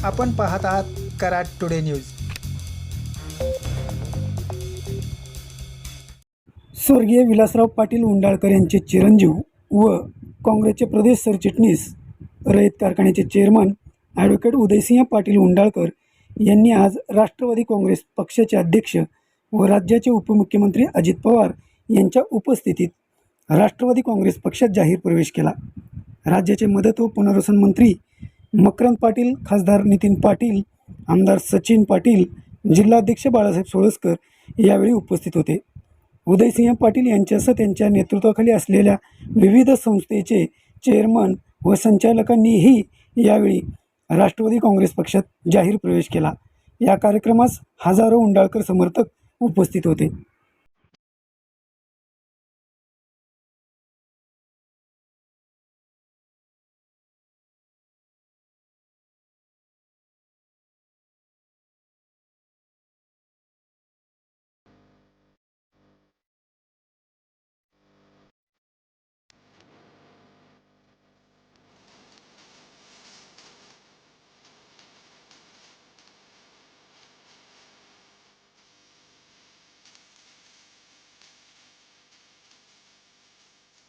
आपण पाहत आहात कराड टुडे न्यूज। स्वर्गीय विलासराव पाटील उंडाळकर यांचे चिरंजीव व काँग्रेसचे प्रदेश सरचिटणीस रयत कारखान्याचे चेअरमन ॲडव्होकेट उदयसिंह पाटील उंडाळकर यांनी आज राष्ट्रवादी काँग्रेस पक्षाचे अध्यक्ष व राज्याचे उपमुख्यमंत्री अजित पवार यांच्या उपस्थितीत राष्ट्रवादी काँग्रेस पक्षात जाहीर प्रवेश केला। राज्याचे मदत व पुनर्वसन मंत्री मकरंद पाटील, खासदार नितीन पाटील, आमदार सचिन पाटील, जिल्हाध्यक्ष बाळासाहेब सोळसकर यावेळी उपस्थित होते। उदयसिंह पाटील यांच्यासह त्यांच्या नेतृत्वाखाली असलेल्या विविध संस्थेचे चेअरमन व संचालकांनीही यावेळी राष्ट्रवादी काँग्रेस पक्षात जाहीर प्रवेश केला। या कार्यक्रमास हजारो उंडाळकर समर्थक उपस्थित होते।